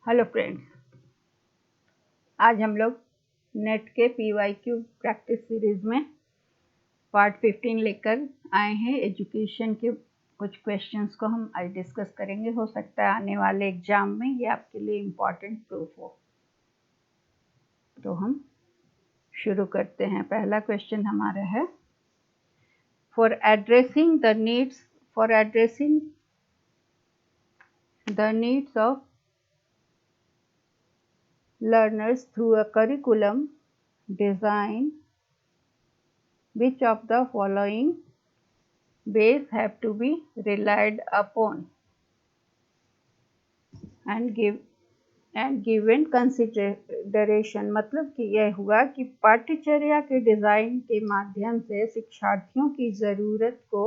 Hello friends, आज हम लोग नेट के PYQ प्रैक्टिस सीरीज में पार्ट 15 लेकर आए हैं। एजुकेशन के कुछ क्वेश्चंस को हम आज डिस्कस करेंगे। हो सकता है आने वाले एग्जाम में ये आपके लिए इम्पॉर्टेंट प्रूफ हो। तो हम शुरू करते हैं। पहला क्वेश्चन हमारा है, for addressing the needs of learners through a curriculum design, which of the following base have to be relied upon and given consideration। मतलब कि यह हुआ कि पाठ्यचर्या के डिज़ाइन के माध्यम से शिक्षार्थियों की ज़रूरत को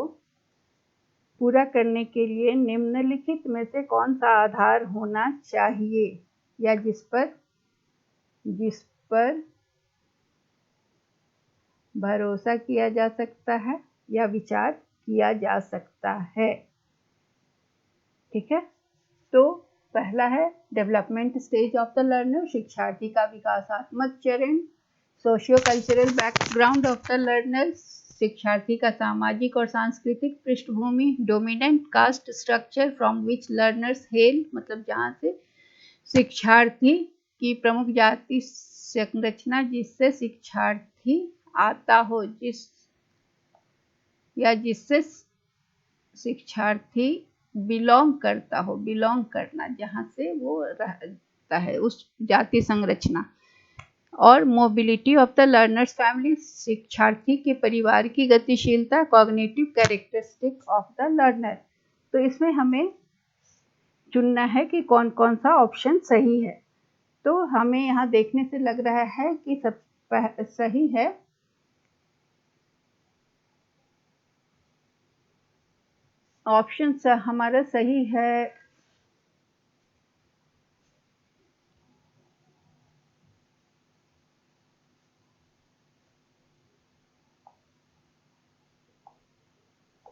पूरा करने के लिए निम्नलिखित में से कौन सा आधार होना चाहिए या जिस पर भरोसा किया जा सकता है या विचार किया जा सकता है। ठीक है, तो पहला है development stage of the learner, शिक्षार्थी का विकासात्मक चरण। Socio cultural background of the learner, शिक्षार्थी का सामाजिक और सांस्कृतिक पृष्ठभूमि। Dominant caste structure from which learners hello, मतलब जहाँ से शिक्षार्थी की प्रमुख जाति संरचना जिससे शिक्षार्थी आता हो, जिससे शिक्षार्थी बिलोंग करना, जहाँ से वो रहता है, उस जाति संरचना। और mobility of the learners family, शिक्षार्थी के परिवार की गतिशीलता। Cognitive characteristic of the learner. तो इसमें हमें चुनना है कि कौन कौन सा ऑप्शन सही है। तो हमें यहाँ देखने से लग रहा है कि सब सही है ऑप्शन हमारा सही है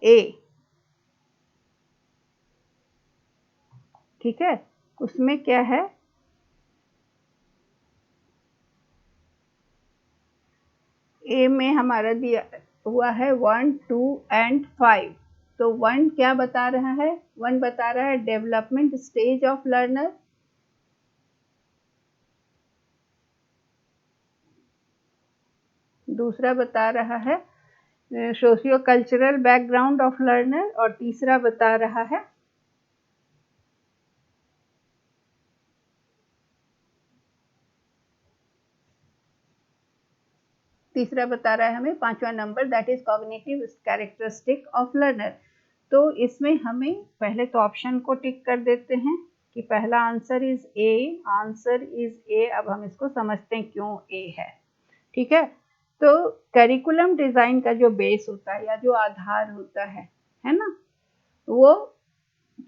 ए। ठीक है, उसमें क्या है, ए में हमारा दिया हुआ है 1, 2 and 5। तो 1 क्या बता रहा है? 1 बता रहा है डेवलपमेंट स्टेज ऑफ लर्नर। दूसरा बता रहा है socio cultural background of learner. और तीसरा बता रहा है हमें 5वां number, that is cognitive characteristic of learner. तो इसमें हमें पहले तो ऑप्शन को टिक कर देते हैं कि पहला आंसर इज ए। अब हम इसको समझते हैं क्यों ए है। ठीक है, तो करिकुलम डिज़ाइन का जो बेस होता है या जो आधार होता है ना, वो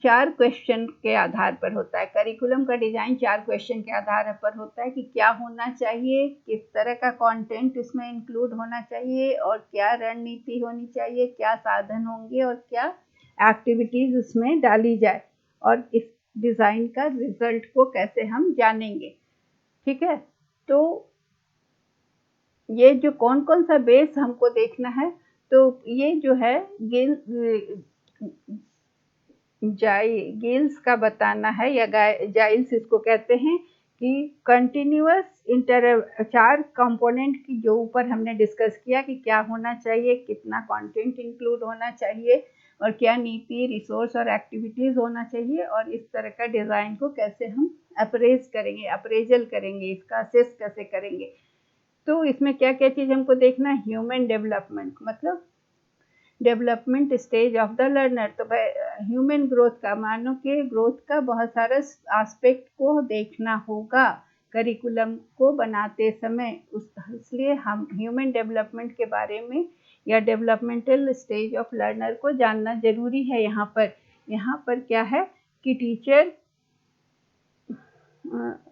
4 क्वेश्चन के आधार पर होता है। करिकुलम का डिज़ाइन 4 क्वेश्चन के आधार पर होता है कि क्या होना चाहिए, किस तरह का कंटेंट इसमें इंक्लूड होना चाहिए, और क्या रणनीति होनी चाहिए, क्या साधन होंगे और क्या एक्टिविटीज़ इसमें डाली जाए, और इस डिज़ाइन का रिजल्ट को कैसे हम जानेंगे। ठीक है, तो ये जो कौन कौन सा बेस हमको देखना है, तो ये जो है गिल्स का बताना है, या जाइल्स इसको कहते हैं कि कंटिन्यूअस 4 कंपोनेंट की जो ऊपर हमने डिस्कस किया कि क्या होना चाहिए, कितना कंटेंट इंक्लूड होना चाहिए, और क्या नीति, रिसोर्स और एक्टिविटीज़ होना चाहिए, और इस तरह का डिज़ाइन को कैसे हम अप्रेजल करेंगे, इसका असेस कैसे करेंगे। तो इसमें क्या क्या चीज़ हमको देखना है, ह्यूमन डेवलपमेंट, मतलब development stage of the learner. तो ह्यूमन ग्रोथ का, मानव के ग्रोथ का बहुत सारा एस्पेक्ट को देखना होगा करिकुलम को बनाते समय। इसलिए हम ह्यूमन डेवलपमेंट के बारे में या डेवलपमेंटल स्टेज ऑफ लर्नर को जानना जरूरी है। यहाँ पर क्या है कि teacher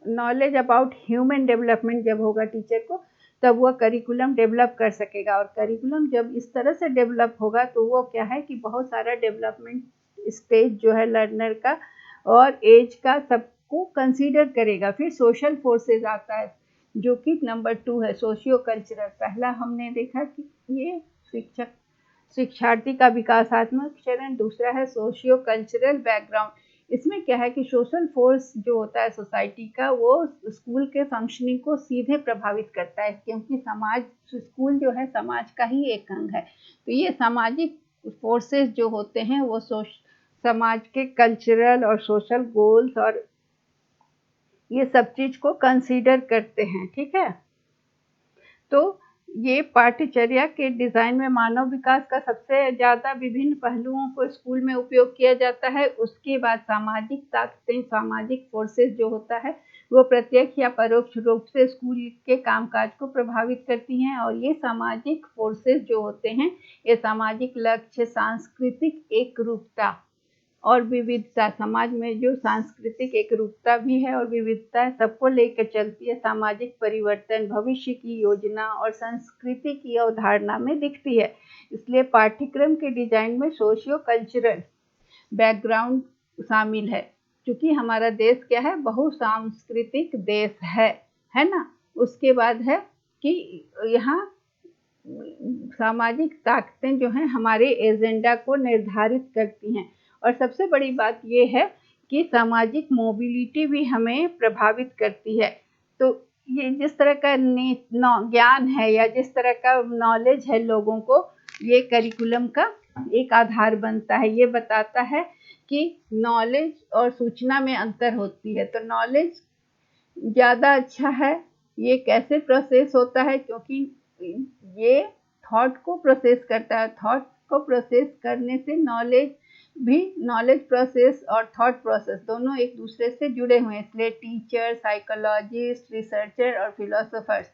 knowledge about human development जब होगा टीचर को, तब वह करिकुलम डेवलप कर सकेगा। और करिकुलम जब इस तरह से डेवलप होगा तो वो क्या है कि बहुत सारा डेवलपमेंट स्टेज जो है लर्नर का और एज का सब को कंसीडर करेगा। फिर सोशल फोर्सेस आता है जो कि नंबर 2 है, सोशियो कल्चरल। पहला हमने देखा कि ये शिक्षार्थी का विकासात्मक चरण, दूसरा है सोशियो कल्चरल बैकग्राउंड। इसमें क्या है कि सोशल फोर्स जो होता है सोसाइटी का, वो स्कूल के फंक्शनिंग को सीधे प्रभावित करता है, क्योंकि स्कूल जो है समाज का ही एक अंग है। तो ये सामाजिक फोर्सेस जो होते हैं वो समाज के कल्चरल और सोशल गोल्स और ये सब चीज को कंसीडर करते हैं। ठीक है, तो ये पाठ्यचर्या के डिजाइन में मानव विकास का सबसे ज्यादा विभिन्न पहलुओं को स्कूल में उपयोग किया जाता है। उसके बाद सामाजिक ताकतें, सामाजिक फोर्सेस जो होता है वो प्रत्यक्ष या परोक्ष रूप से स्कूल के कामकाज को प्रभावित करती हैं। और ये सामाजिक फोर्सेस जो होते हैं, ये सामाजिक लक्ष्य, सांस्कृतिक एकरूपता और विविधता, समाज में जो सांस्कृतिक एकरूपता भी है और विविधता है, सबको लेकर चलती है। सामाजिक परिवर्तन भविष्य की योजना और संस्कृति की अवधारणा में दिखती है। इसलिए पाठ्यक्रम के डिजाइन में सोशियो कल्चरल बैकग्राउंड शामिल है, क्योंकि हमारा देश क्या है, बहुसांस्कृतिक देश है ना। उसके बाद है कि यहाँ सामाजिक ताकतें जो हैं हमारे एजेंडा को निर्धारित करती हैं। और सबसे बड़ी बात ये है कि सामाजिक मोबिलिटी भी हमें प्रभावित करती है। तो ये जिस तरह का ज्ञान है या जिस तरह का नॉलेज है लोगों को, ये करिकुलम का एक आधार बनता है। ये बताता है कि नॉलेज और सूचना में अंतर होती है। तो नॉलेज ज़्यादा अच्छा है, ये कैसे प्रोसेस होता है, क्योंकि ये थॉट को प्रोसेस करता है। थॉट को प्रोसेस करने से नॉलेज प्रोसेस और थॉट प्रोसेस दोनों एक दूसरे से जुड़े हुए हैं। इसलिए टीचर, साइकोलॉजिस्ट, रिसर्चर और फिलोसोफर्स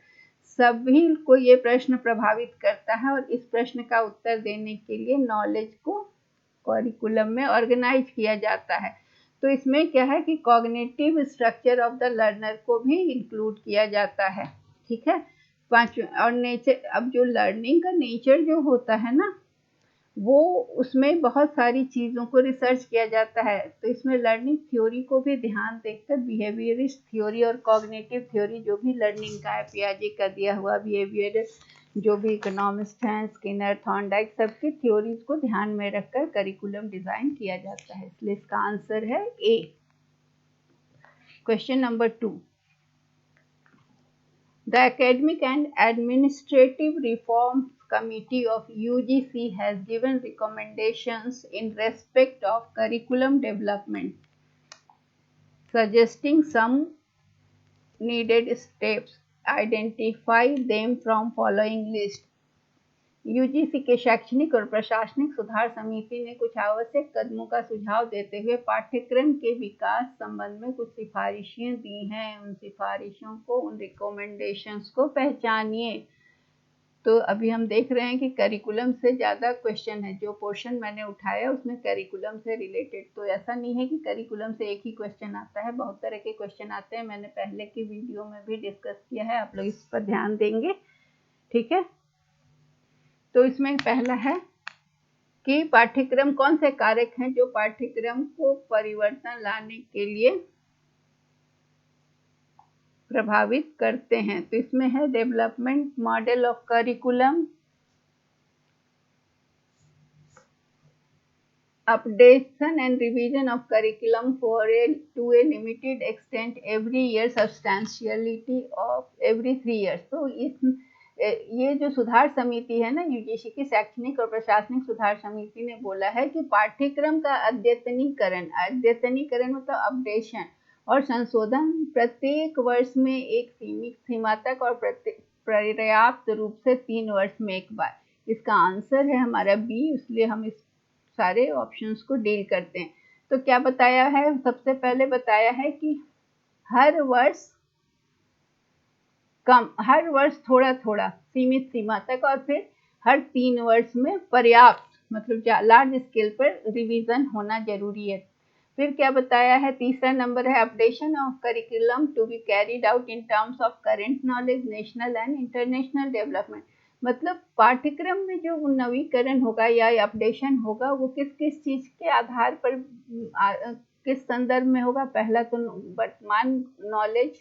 सभी को ये प्रश्न प्रभावित करता है। और इस प्रश्न का उत्तर देने के लिए नॉलेज को करिकुलम में ऑर्गेनाइज किया जाता है। तो इसमें क्या है कि cognitive structure of the learner को भी इंक्लूड किया जाता है। ठीक है, पांचवें और नेचर। अब जो लर्निंग का नेचर जो होता है ना, वो उसमें बहुत सारी चीज़ों को रिसर्च किया जाता है। तो इसमें लर्निंग थ्योरी को भी ध्यान देकर बिहेवियरिस्ट थ्योरी और कॉग्निटिव थ्योरी जो भी लर्निंग का है, पियाजे का दिया हुआ बिहेवियर, जो भी इकोनॉमिस्ट हैं, स्किनर, थॉर्नडाइक, सबकी थ्योरीज को ध्यान में रखकर करिकुलम डिजाइन किया जाता है। इसलिए इसका आंसर है A. Question number 2, the academic and administrative reform Committee of UGC has given recommendations in respect of curriculum development, suggesting some needed steps. Identify them from following list. UGC के शैक्षणिक और प्रशासनिक सुधार समिति ने कुछ आवश्यक कदमों का सुझाव देते हुए पाठ्यक्रम के विकास संबंध में कुछ सिफारिशें दी हैं। उन सिफारिशों को, उन रिकमेंडेशंस को पहचानिए। तो अभी हम देख रहे हैं कि करिकुलम से ज़्यादा क्वेश्चन है। जो पोर्शन मैंने उठाया उसमें करिकुलम से रिलेटेड, तो ऐसा नहीं है कि करिकुलम से एक ही क्वेश्चन आता है, बहुत तरह के क्वेश्चन आते हैं। मैंने पहले की वीडियो में भी डिस्कस किया है, आप लोग इस पर ध्यान देंगे। ठीक है, तो इसमें पहला है कि पाठ्यक्रम, कौन से कारक हैं जो पाठ्यक्रम को परिवर्तन लाने के लिए प्रभावित करते हैं। तो इसमें है development model of curriculum, updation and revision of curriculum to a limited extent every year, substantiality of every 3 years. तो ये जो सुधार समिति है ना, यूजीसी की शैक्षणिक और प्रशासनिक सुधार समिति ने बोला है कि पाठ्यक्रम का अद्यतनीकरण मतलब अपडेशन और संशोधन प्रत्येक वर्ष में एक सीमित सीमा तक और पर्याप्त रूप से 3 वर्ष में एक बार। इसका आंसर है हमारा बी, इसलिए हम इस सारे ऑप्शंस को डील करते हैं। तो क्या बताया है, सबसे पहले बताया है कि हर वर्ष थोड़ा थोड़ा सीमित सीमा तक और फिर हर 3 वर्ष में पर्याप्त मतलब लार्ज स्केल पर रिवीजन होना जरूरी है। फिर क्या बताया है, तीसरा नंबर है updation of curriculum to be carried out in terms of current knowledge, national and international development. मतलब पाठ्यक्रम में जो नवीकरण होगा या अपडेशन होगा वो किस किस चीज़ के आधार पर किस संदर्भ में होगा? पहला तो वर्तमान नॉलेज,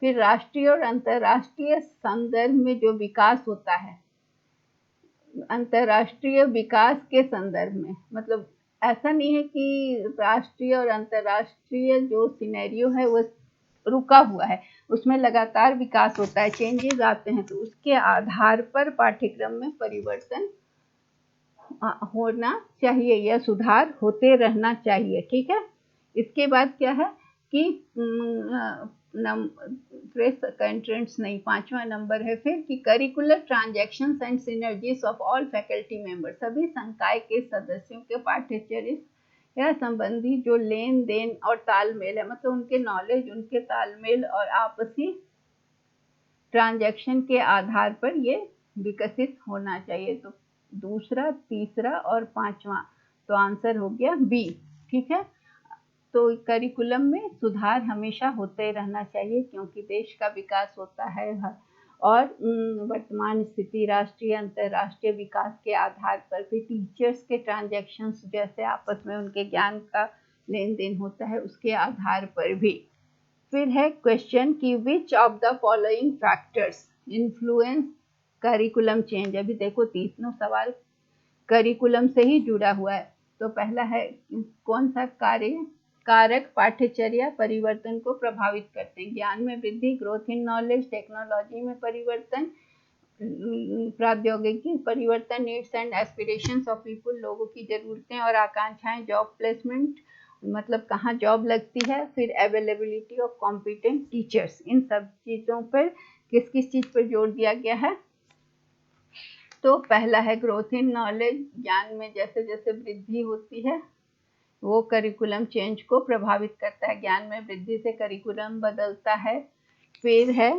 फिर राष्ट्रीय और अंतर्राष्ट्रीय संदर्भ में जो विकास होता है, अंतर्राष्ट्रीय विकास के संदर्भ में, मतलब ऐसा नहीं है कि राष्ट्रीय और अंतर्राष्ट्रीय जो सिनेरियो है वो रुका हुआ है, उसमें लगातार विकास होता है, चेंजेस आते हैं, तो उसके आधार पर पाठ्यक्रम में परिवर्तन होना चाहिए या सुधार होते रहना चाहिए। ठीक है। इसके बाद क्या है कि प्रेस कंटेंट्स नहीं, 5वां नंबर है फिर कि curricular transactions and synergies of all faculty member, सभी संकाय के सदस्यों के पाठ्यचर्या या संबंधी जो लेन देन और तालमेल है, मतलब उनके नॉलेज, उनके तालमेल और आपसी ट्रांजैक्शन के आधार पर ये विकसित होना चाहिए। तो दूसरा, तीसरा और 5वां, तो आंसर हो गया बी। ठीक है। तो करिकुलम में सुधार हमेशा होते रहना चाहिए, क्योंकि देश का विकास होता है और वर्तमान स्थिति, राष्ट्रीय अंतर्राष्ट्रीय विकास के आधार पर भी टीचर्स के ट्रांजैक्शंस जैसे आपस में उनके ज्ञान का लेन देन होता है, उसके आधार पर भी। फिर है क्वेश्चन कि विच of the following factors influence curriculum change. अभी देखो तीनों सवाल करिकुलम से ही जुड़ा हुआ है। तो पहला है कौन सा कारक पाठ्यचर्या परिवर्तन को प्रभावित करते हैं? ज्ञान में वृद्धि, ग्रोथ इन नॉलेज, टेक्नोलॉजी में परिवर्तन, प्रौद्योगिकी परिवर्तन, needs and aspirations of people, लोगों की जरूरतें और आकांक्षाएं, जॉब प्लेसमेंट, मतलब कहाँ जॉब लगती है, फिर अवेलेबिलिटी ऑफ कॉम्पिटेंट टीचर्स। इन सब चीज़ों पर किस किस चीज़ पर जोर दिया गया है? तो पहला है ग्रोथ इन नॉलेज, ज्ञान में जैसे जैसे वृद्धि होती है वो करिकुलम चेंज को प्रभावित करता है, ज्ञान में वृद्धि से करिकुलम बदलता है। फिर है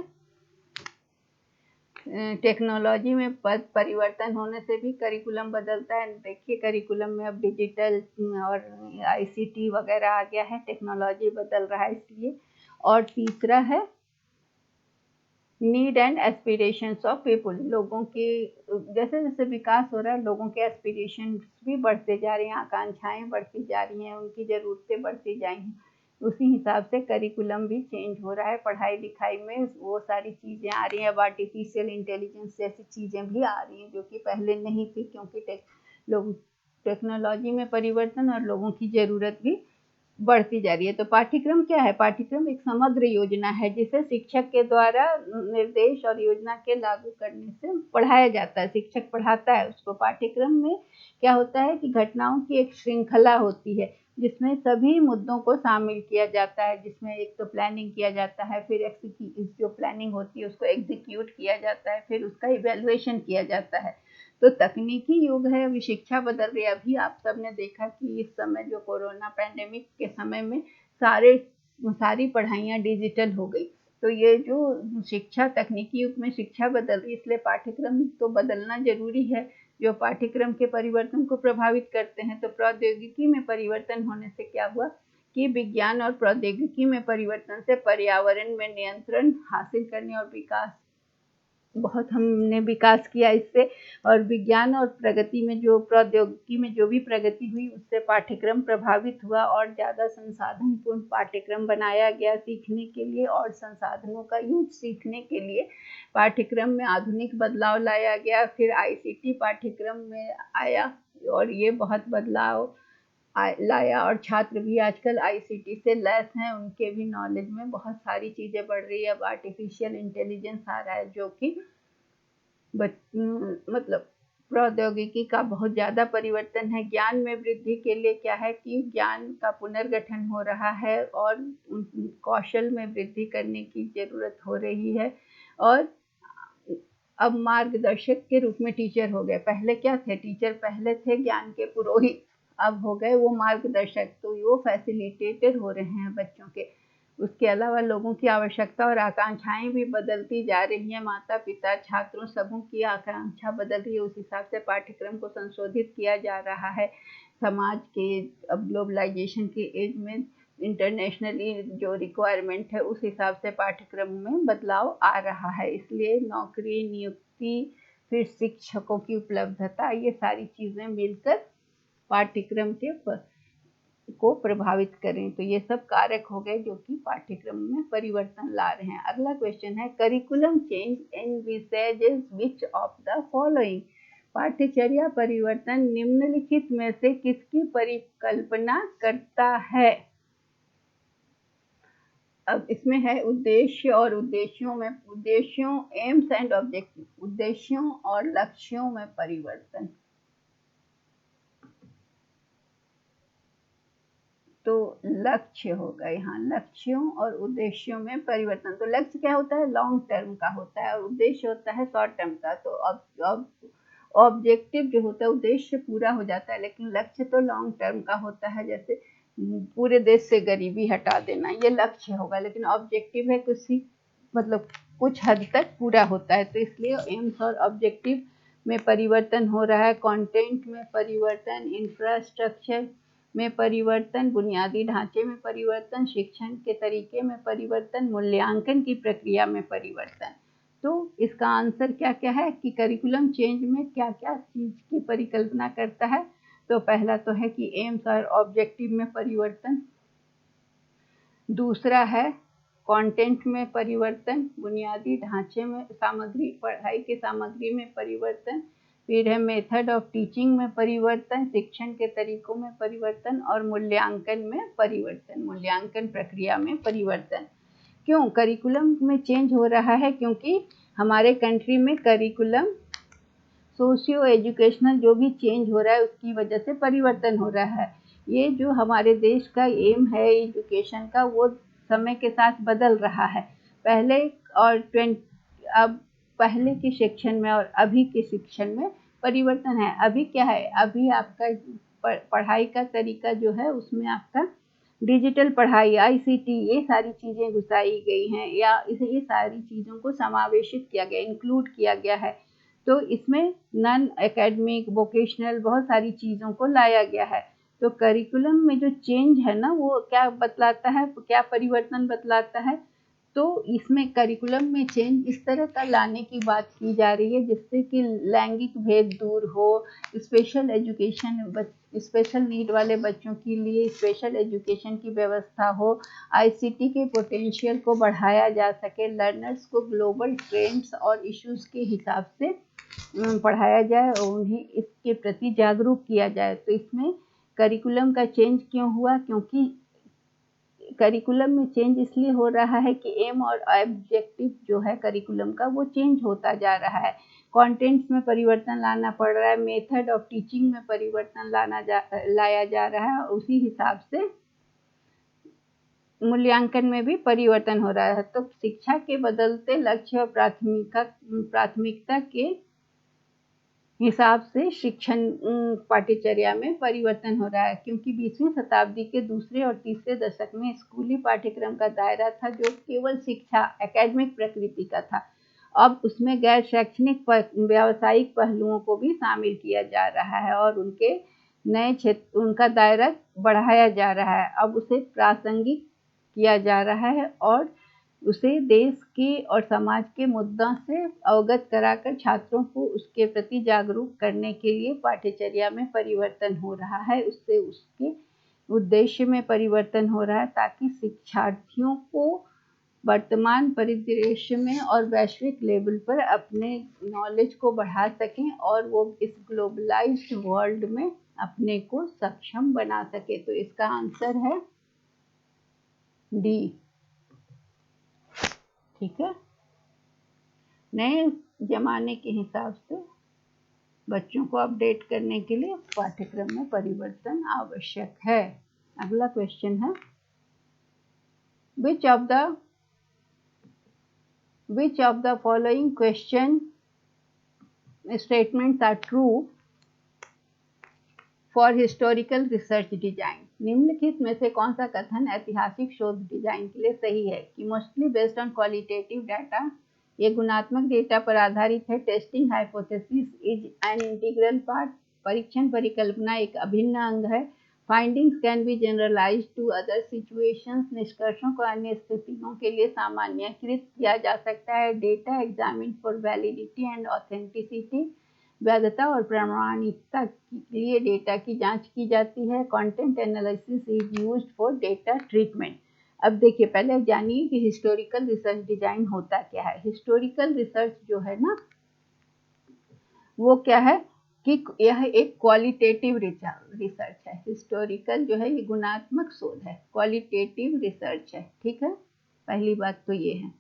टेक्नोलॉजी में परिवर्तन होने से भी करिकुलम बदलता है। देखिए करिकुलम में अब डिजिटल और आईसीटी वगैरह आ गया है, टेक्नोलॉजी बदल रहा है इसलिए। और तीसरा है need and aspirations of people, लोगों की जैसे जैसे विकास हो रहा है लोगों के एस्पिरेशंस भी बढ़ते जा रही हैं, आकांक्षाएं बढ़ती जा रही हैं, उनकी ज़रूरतें बढ़ती जाएंगी, उसी हिसाब से करिकुलम भी चेंज हो रहा है। पढ़ाई लिखाई में वो सारी चीज़ें आ रही हैं, अब आर्टिफिशियल इंटेलिजेंस जैसी चीज़ें भी आ रही हैं जो कि पहले नहीं थी, क्योंकि टेक्नोलॉजी में परिवर्तन और लोगों की ज़रूरत भी बढ़ती जा रही है। तो पाठ्यक्रम क्या है? पाठ्यक्रम एक समग्र योजना है जिसे शिक्षक के द्वारा निर्देश और योजना के लागू करने से पढ़ाया जाता है, शिक्षक पढ़ाता है उसको। पाठ्यक्रम में क्या होता है कि घटनाओं की एक श्रृंखला होती है जिसमें सभी मुद्दों को शामिल किया जाता है, जिसमें एक तो प्लानिंग किया जाता है, फिर जो प्लानिंग होती है उसको एग्जीक्यूट किया जाता है, फिर उसका इवैल्यूएशन किया जाता है। तो तकनीकी युग है, अभी शिक्षा बदल रही है। अभी आप सबने देखा कि इस समय जो कोरोना पैंडेमिक के समय में सारी पढ़ाइयाँ डिजिटल हो गई। तो ये जो शिक्षा, तकनीकी युग में शिक्षा बदल रही है, इसलिए पाठ्यक्रम तो बदलना जरूरी है जो पाठ्यक्रम के परिवर्तन को प्रभावित करते हैं। तो प्रौद्योगिकी में परिवर्तन होने से क्या हुआ कि विज्ञान और प्रौद्योगिकी में परिवर्तन से पर्यावरण में नियंत्रण हासिल करने और विकास, बहुत हमने विकास किया इससे, और विज्ञान और प्रगति में जो प्रौद्योगिकी में जो भी प्रगति हुई उससे पाठ्यक्रम प्रभावित हुआ और ज़्यादा संसाधनपूर्ण पाठ्यक्रम बनाया गया सीखने के लिए, और संसाधनों का यूज सीखने के लिए पाठ्यक्रम में आधुनिक बदलाव लाया गया। फिर आईसीटी पाठ्यक्रम में आया और ये बहुत बदलाव लाया, और छात्र भी आजकल आईसीटी से लैस हैं, उनके भी नॉलेज में बहुत सारी चीज़ें बढ़ रही है। अब आर्टिफिशियल इंटेलिजेंस आ रहा है जो कि मतलब प्रौद्योगिकी का बहुत ज़्यादा परिवर्तन है। ज्ञान में वृद्धि के लिए क्या है कि ज्ञान का पुनर्गठन हो रहा है और कौशल में वृद्धि करने की ज़रूरत हो रही है। और अब मार्गदर्शक के रूप में टीचर हो गए। पहले क्या थे? टीचर पहले थे ज्ञान के पुरोहित, अब हो गए वो मार्गदर्शक। तो वो फैसिलिटेटर हो रहे हैं बच्चों के। उसके अलावा लोगों की आवश्यकता और आकांक्षाएं भी बदलती जा रही हैं, माता पिता छात्रों सबों की आकांक्षा बदल रही है, उस हिसाब से पाठ्यक्रम को संशोधित किया जा रहा है। समाज के अब ग्लोबलाइजेशन के एज में इंटरनेशनली जो रिक्वायरमेंट है उस हिसाब से पाठ्यक्रम में बदलाव आ रहा है। इसलिए नौकरी, नियुक्ति, फिर शिक्षकों की उपलब्धता, ये सारी चीज़ें मिलकर पाठ्यक्रम के को प्रभावित करें। तो ये सब कारक हो गए जो कि पाठ्यक्रम में परिवर्तन ला रहे हैं। अगला क्वेश्चन है curriculum change envisages which of the following. पाठ्यचर्या परिवर्तन निम्नलिखित में से किसकी परिकल्पना करता है। अब इसमें है उद्देश्य और उद्देश्यों एम्स एंड ऑब्जेक्टिव, उद्देश्यों और लक्ष्यों में परिवर्तन। तो लक्ष्य होगा यहाँ, लक्ष्यों और उद्देश्यों में परिवर्तन। तो लक्ष्य क्या होता है, लॉन्ग टर्म का होता है, और उद्देश्य होता है शॉर्ट टर्म का। तो अब ऑब्जेक्टिव जो होता है, उद्देश्य पूरा हो जाता है, लेकिन लक्ष्य तो लॉन्ग टर्म का होता है। जैसे पूरे देश से गरीबी हटा देना, ये लक्ष्य होगा, लेकिन ऑब्जेक्टिव है मतलब कुछ हद तक पूरा होता है। तो इसलिए एम्स और ऑब्जेक्टिव में परिवर्तन हो रहा है। कंटेंट में परिवर्तन, इंफ्रास्ट्रक्चर में परिवर्तन, बुनियादी ढांचे में परिवर्तन, शिक्षण के तरीके में परिवर्तन, मूल्यांकन की प्रक्रिया में परिवर्तन। तो इसका आंसर क्या क्या है कि करिकुलम चेंज में क्या क्या चीज की परिकल्पना करता है। तो पहला तो है कि एम्स और ऑब्जेक्टिव में परिवर्तन, दूसरा है कंटेंट में परिवर्तन, बुनियादी ढांचे में सामग्री, पढ़ाई की सामग्री में परिवर्तन, फिर है मेथड ऑफ टीचिंग में परिवर्तन, शिक्षण के तरीकों में परिवर्तन, और मूल्यांकन में परिवर्तन, मूल्यांकन प्रक्रिया में परिवर्तन। क्यों करिकुलम में चेंज हो रहा है? क्योंकि हमारे कंट्री में करिकुलम सोशियो एजुकेशनल जो भी चेंज हो रहा है उसकी वजह से परिवर्तन हो रहा है। ये जो हमारे देश का एम है एजुकेशन का, वो समय के साथ बदल रहा है। पहले और अब पहले के शिक्षण में और अभी के शिक्षण में परिवर्तन है। अभी क्या है, अभी आपका पढ़ाई का तरीका जो है उसमें आपका डिजिटल पढ़ाई, ICT, ये सारी चीज़ें घुसाई गई हैं, या ये सारी चीज़ों को समावेशित किया गया, इंक्लूड किया गया है। तो इसमें नॉन एकेडमिक, वोकेशनल बहुत सारी चीज़ों को लाया गया है। तो करिकुलम में जो चेंज है ना, वो क्या बतलाता है, क्या परिवर्तन बतलाता है? तो इसमें करिकुलम में चेंज इस तरह का लाने की बात की जा रही है जिससे कि लैंगिक भेद दूर हो, स्पेशल एजुकेशन, स्पेशल नीड वाले बच्चों के लिए स्पेशल एजुकेशन की व्यवस्था हो, ICT के पोटेंशियल को बढ़ाया जा सके, लर्नर्स को ग्लोबल ट्रेंड्स और इश्यूज के हिसाब से पढ़ाया जाए और उन्हें इसके प्रति जागरूक किया जाए। तो इसमें करिकुलम का चेंज क्यों हुआ? क्योंकि करिकुलम में चेंज इसलिए हो रहा है कि एम और ऑब्जेक्टिव जो है करिकुलम का, वो चेंज होता जा रहा है। कंटेंट्स में परिवर्तन लाना पड़ रहा है, मेथड ऑफ टीचिंग में परिवर्तन लाया जा रहा है, और उसी हिसाब से मूल्यांकन में भी परिवर्तन हो रहा है। तो शिक्षा के बदलते लक्ष्य और प्राथमिकता के हिसाब से शिक्षण पाठ्यचर्या में परिवर्तन हो रहा है। क्योंकि 20वीं शताब्दी के दूसरे और तीसरे दशक में स्कूली पाठ्यक्रम का दायरा था जो केवल शिक्षा, एकेडमिक प्रकृति का था। अब उसमें गैर शैक्षणिक व्यावसायिक पहलुओं को भी शामिल किया जा रहा है और उनके नए क्षेत्र, उनका दायरा बढ़ाया जा रहा है। अब उसे प्रासंगिक किया जा रहा है और उसे देश के और समाज के मुद्दों से अवगत कराकर छात्रों को उसके प्रति जागरूक करने के लिए पाठ्यचर्या में परिवर्तन हो रहा है। उससे उसके उद्देश्य में परिवर्तन हो रहा है ताकि शिक्षार्थियों को वर्तमान परिदृश्य में और वैश्विक लेवल पर अपने नॉलेज को बढ़ा सकें और वो इस ग्लोबलाइज्ड वर्ल्ड में अपने को सक्षम बना सके। तो इसका आंसर है डी। ठीक है, नए जमाने के हिसाब से बच्चों को अपडेट करने के लिए पाठ्यक्रम में परिवर्तन आवश्यक है। अगला क्वेश्चन है which of the following question statements are true for historical research design। निम्नलिखित में से कौन सा कथन ऐतिहासिक शोध डिजाइन के लिए सही है? कि mostly based on qualitative data, ये गुणात्मक डेटा पर आधारित है। Testing hypothesis is an integral part, परीक्षण परिकल्पना एक अभिन्न अंग है। Findings can be generalised to other situations, निष्कर्षों को अन्य स्थितियों के लिए सामान्यीकृत किया जा सकता है। Data examined for validity and authenticity, वैधता और प्रामाणिकता के लिए डेटा की जांच की जाती है। Content analysis is used for data treatment. अब देखिए, पहले जानिए कि हिस्टोरिकल रिसर्च डिजाइन होता क्या है। हिस्टोरिकल रिसर्च जो है ना, वो क्या है कि यह एक क्वालिटेटिव रिसर्च है। हिस्टोरिकल जो है ये गुणात्मक शोध है, क्वालिटेटिव रिसर्च है। ठीक है, पहली बात तो ये है।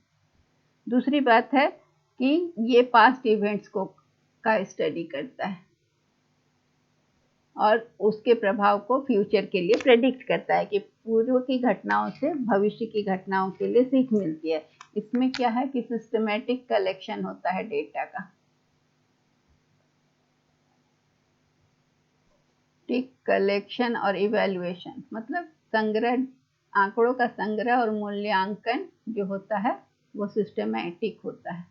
दूसरी बात है कि ये पास्ट इवेंट्स का स्टडी करता है और उसके प्रभाव को फ्यूचर के लिए प्रेडिक्ट करता है कि पूर्व की घटनाओं से भविष्य की घटनाओं के लिए सीख मिलती है। इसमें क्या है कि सिस्टमेटिक कलेक्शन होता है डेटा का। ठीक, कलेक्शन और इवैल्यूएशन मतलब संग्रह, आंकड़ों का संग्रह और मूल्यांकन जो होता है वो सिस्टमेटिक होता है।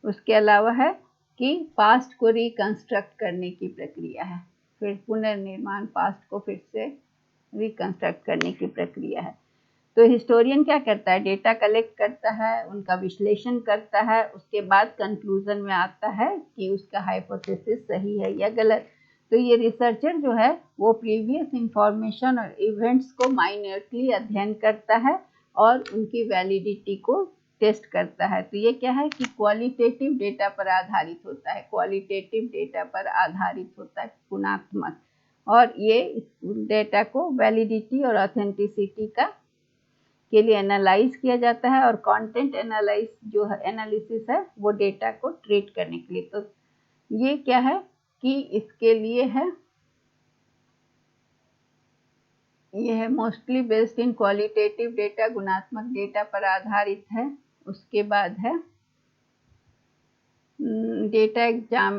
उसके अलावा है कि पास्ट को रिकंस्ट्रक्ट करने की प्रक्रिया है, फिर पुनर्निर्माण, पास्ट को फिर से रिकंस्ट्रक्ट करने की प्रक्रिया है। तो हिस्टोरियन क्या करता है, डेटा कलेक्ट करता है, उनका विश्लेषण करता है, उसके बाद कंक्लूजन में आता है कि उसका हाइपोथेसिस सही है या गलत। तो ये रिसर्चर जो है वो प्रीवियस इंफॉर्मेशन और इवेंट्स को माइन्यूटली अध्ययन करता है और उनकी वैलिडिटी को टेस्ट करता है। तो ये क्या है कि क्वालिटेटिव डेटा पर आधारित होता है, क्वालिटेटिव डेटा पर आधारित होता है, गुणात्मक। और ये डेटा को वैलिडिटी और ऑथेंटिसिटी के लिए एनालाइज किया जाता है। और कंटेंट एनालिसिस है वो डेटा को ट्रीट करने के लिए। तो ये क्या है कि इसके लिए है, ये है mostly based in qualitative data, गुणात्मक डेटा पर आधारित है। उसके बाद है डेटा एग्जाम,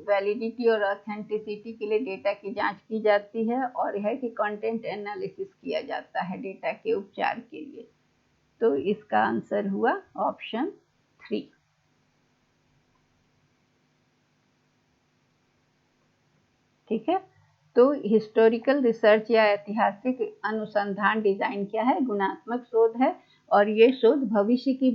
वैलिडिटी और ऑथेंटिसिटी के लिए डेटा की जांच की जाती है। और है कि कंटेंट एनालिसिस किया जाता है डेटा के उपचार के लिए। तो इसका आंसर हुआ ऑप्शन 3। ठीक है, तो हिस्टोरिकल रिसर्च या ऐतिहासिक अनुसंधान डिजाइन क्या है, गुणात्मक शोध है। और ये शोध भविष्य की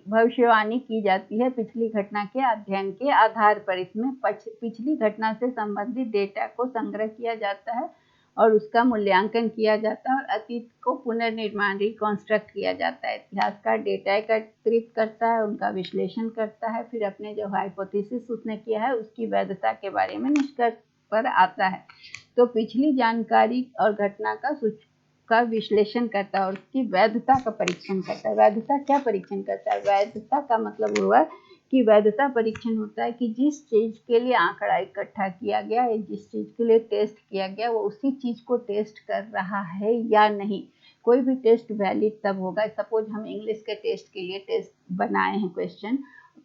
भविष्यवाणी की जाती है पिछली घटना के अध्ययन के आधार पर। इसमें पिछली घटना से संबंधित डेटा को संग्रह किया जाता है और उसका मूल्यांकन किया जाता है और अतीत को पुनर्निर्माण, रिकॉन्स्ट्रक्ट किया जाता है। इतिहासकार डेटा एकत्रित करता है, उनका विश्लेषण करता है, फिर अपने जो हाइपोथेसिस उसने किया है उसकी वैधता के बारे में निष्कर्ष पर आता है। तो पिछली जानकारी और घटना का विश्लेषण करता है और उसकी वैधता का परीक्षण करता है। वैधता क्या परीक्षण करता है, वैधता का मतलब हुआ कि वैधता परीक्षण होता है कि जिस चीज के लिए आंकड़ा इकट्ठा किया गया या जिस चीज के लिए टेस्ट किया गया वो उसी चीज को टेस्ट कर रहा है या नहीं। कोई भी टेस्ट वैलिड तब होगा, सपोज हम इंग्लिश के टेस्ट के लिए टेस्ट बनाए हैं क्वेश्चन,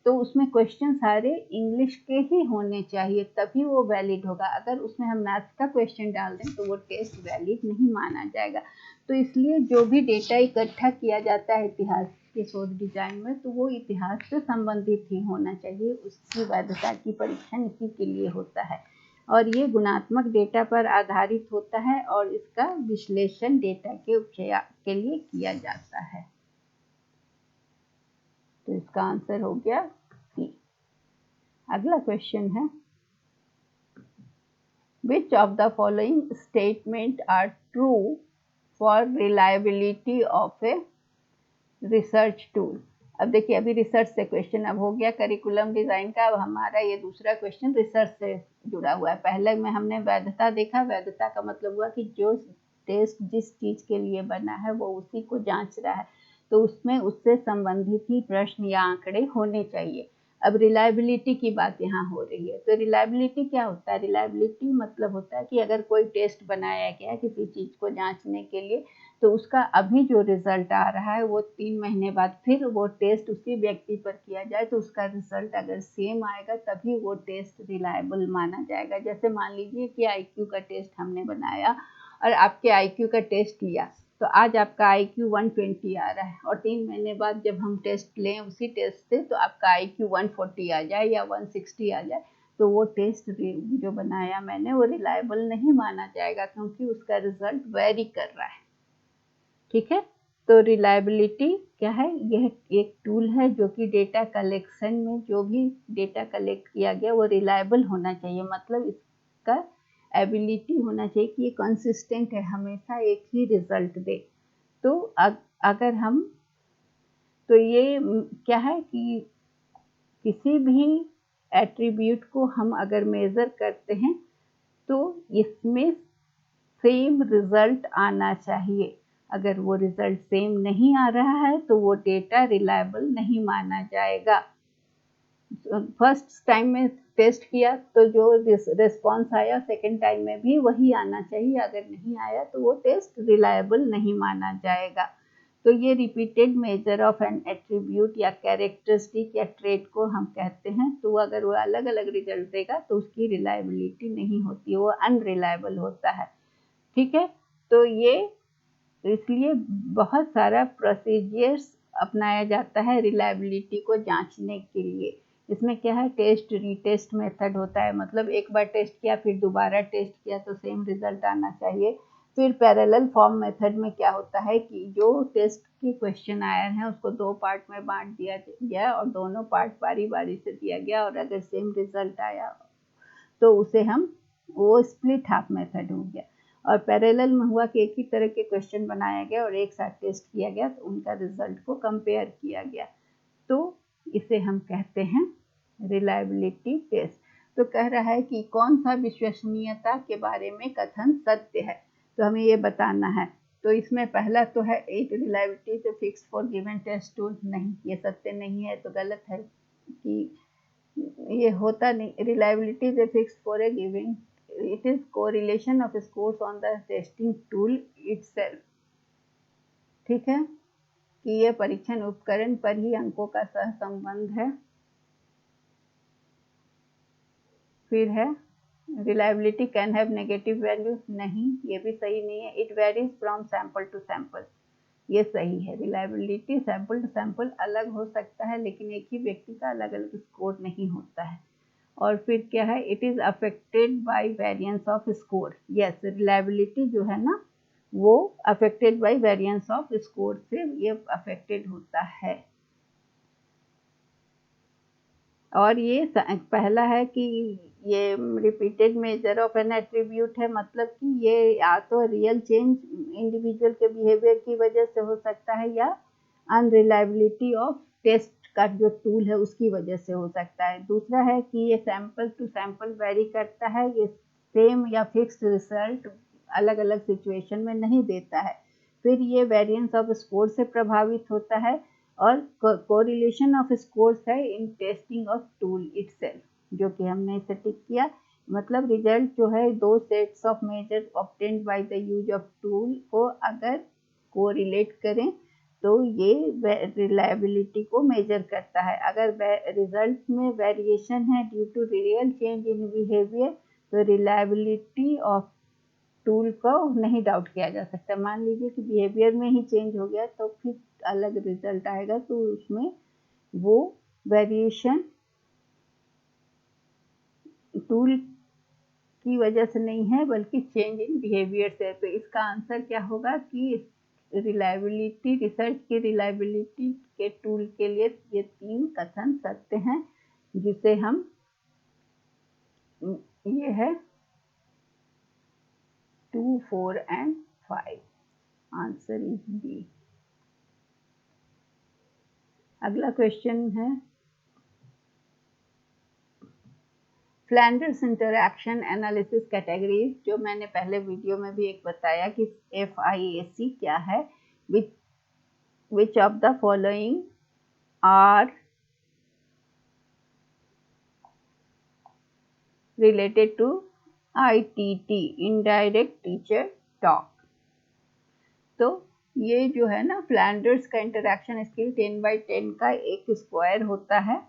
तो उसमें क्वेश्चन सारे इंग्लिश के ही होने चाहिए तभी वो वैलिड होगा। अगर उसमें हम मैथ्स का क्वेश्चन डाल दें तो वो टेस्ट वैलिड नहीं माना जाएगा। तो इसलिए जो भी डेटा इकट्ठा किया जाता है इतिहास के शोध डिजाइन में, तो वो इतिहास से संबंधित ही होना चाहिए, उसकी वैधता की परीक्षण इसी के लिए होता है। और ये गुणात्मक डेटा पर आधारित होता है और इसका विश्लेषण डेटा के उपचार के लिए किया जाता है। तो इसका आंसर हो गया सी। अगला क्वेश्चन है, which of the following statement are true for reliability of a research tool. अब देखिए, अभी रिसर्च से क्वेश्चन अब हो गया करिकुलम डिजाइन का। अब हमारा ये दूसरा क्वेश्चन रिसर्च से जुड़ा हुआ है। पहले में हमने वैधता देखा, वैधता का मतलब हुआ कि जो टेस्ट जिस चीज के लिए बना है वो उसी को जांच रहा है, तो उसमें उससे संबंधित ही प्रश्न या आंकड़े होने चाहिए। अब रिलायबिलिटी की बात यहाँ हो रही है। तो रिलायबिलिटी क्या होता है, रिलायबिलिटी मतलब होता है कि अगर कोई टेस्ट बनाया गया किसी चीज को जांचने के लिए, तो उसका अभी जो रिजल्ट आ रहा है वो 3 महीने बाद फिर वो टेस्ट उसी व्यक्ति पर किया जाए तो उसका रिजल्ट अगर सेम आएगा तभी वो टेस्ट रिलायबल माना जाएगा। जैसे मान लीजिए कि आईक्यू का टेस्ट हमने बनाया और आपके आईक्यू का टेस्ट लिया, तो आज आपका आईक्यू 120 आ रहा है और 3 महीने बाद जब हम टेस्ट लें उसी टेस्ट से तो आपका आईक्यू 140 आ जाए या 160 आ जाए, तो वो टेस्ट जो बनाया मैंने वो रिलायबल नहीं माना जाएगा क्योंकि उसका रिजल्ट वेरी कर रहा है। ठीक है, तो रिलायबिलिटी क्या है, यह एक टूल है जो कि डेटा कलेक्शन में जो भी डेटा कलेक्ट किया गया वो रिलायबल होना चाहिए, मतलब इसका एबिलिटी होना चाहिए कि ये कंसिस्टेंट है, हमेशा एक ही रिजल्ट दे। तो अगर हम तो ये क्या है कि किसी भी एट्रीब्यूट को हम अगर मेज़र करते हैं तो इसमें सेम रिजल्ट आना चाहिए। अगर वो रिजल्ट सेम नहीं आ रहा है तो वो डेटा रिलायबल नहीं माना जाएगा। फर्स्ट टाइम में टेस्ट किया तो जो रिस्पॉन्स आया सेकेंड टाइम में भी वही आना चाहिए, अगर नहीं आया तो वो टेस्ट रिलायबल नहीं माना जाएगा। तो ये repeated measure of N attribute या कैरेक्टरिस्टिक या ट्रेट को हम कहते हैं। तो अगर वो अलग अलग रिजल्ट देगा तो उसकी रिलायबिलिटी नहीं होती, वो अनरिलायबल होता है। ठीक है, तो ये इसलिए बहुत सारा प्रोसीजर्स अपनाया जाता है रिलायबिलिटी को जांचने के लिए। इसमें क्या है, टेस्ट रीटेस्ट मेथड होता है, मतलब एक बार टेस्ट किया फिर दोबारा टेस्ट किया तो सेम रिजल्ट आना चाहिए। फिर पैरेलल फॉर्म मेथड में क्या होता है कि जो टेस्ट के क्वेश्चन आए हैं उसको दो पार्ट में बांट दिया गया और दोनों पार्ट बारी बारी से दिया गया, और अगर सेम रिजल्ट आया तो उसे हम वो स्प्लिट हाफ मेथड हो गया। और पैरेलल में हुआ कि एक ही तरह के क्वेश्चन बनाया गया और एक साथ टेस्ट किया गया तो उनका रिजल्ट को कंपेयर किया गया, तो इसे हम कहते हैं रिलायबिलिटी टेस्ट। तो कह रहा है कि कौन सा विश्वसनीयता के बारे में कथन सत्य है, तो हमें ये बताना है। तो इसमें पहला तो है इट रिलायबिलिटी से fix for given test tool, नहीं ये सत्य नहीं है, तो गलत है कि ये होता नहीं। Reliability is fix for a given, it is correlation of scores on the testing tool itself. ठीक है, कि ये परीक्षण उपकरण पर ही अंकों का सहसंबंध है। फिर है reliability can have negative value, नहीं ये भी सही नहीं है। It varies from sample to sample, ये सही है। रिलायबिलिटी सैंपल टू सैंपल अलग हो सकता है लेकिन एक ही व्यक्ति का अलग अलग स्कोर नहीं होता है। और फिर क्या है, it is affected by variance off score, yes reliability जो है ना वो affected by variance off score से ये अफेक्टेड होता है। और ये पहला है कि ये repeated measure of N attribute है, मतलब कि ये या तो रियल चेंज इंडिविजुअल के बिहेवियर की वजह से हो सकता है या अनरिलायबिलिटी ऑफ टेस्ट का जो टूल है उसकी वजह से हो सकता है। दूसरा है कि ये सैंपल टू सैंपल वेरी करता है, ये सेम या फिक्स्ड रिजल्ट अलग अलग सिचुएशन में नहीं देता है। फिर ये वेरिएंस ऑफ स्कोर से प्रभावित होता है और कोरिलेशन ऑफ स्कोर्स है in testing of tool itself, जो कि हमने इसे टिक किया। मतलब रिजल्ट जो है दो sets of measure obtained by the use of tool को अगर कोरिलेट करें तो ये रिलायबिलिटी को मेजर करता है। अगर रिजल्ट में वेरिएशन है due to real change in behaviour तो रिलायबिलिटी ऑफ टूल को नहीं डाउट किया जा सकता। मान लीजिए कि बिहेवियर में ही चेंज हो गया तो फिर अलग रिजल्ट आएगा, तो उसमें वो वेरिएशन टूल की वजह से नहीं है बल्कि चेंज इन बिहेवियर से। तो इसका आंसर क्या होगा कि रिलायबिलिटी रिसर्च की रिलायबिलिटी के टूल के लिए ये तीन कथन सत्य हैं, जिसे हम ये है 2, 4 and 5, आंसर इज बी। अगला क्वेश्चन है फ्लैंडर्स इंटरैक्शन एनालिसिस कैटेगरीज, जो मैंने पहले वीडियो में भी एक बताया कि FIAC क्या है। Which of the following are related to ITT, indirect teacher talk. तो ये जो है ना फ्लैंडर्स का इंटरैक्शन स्किल 10x10 का एक स्क्वायर होता है।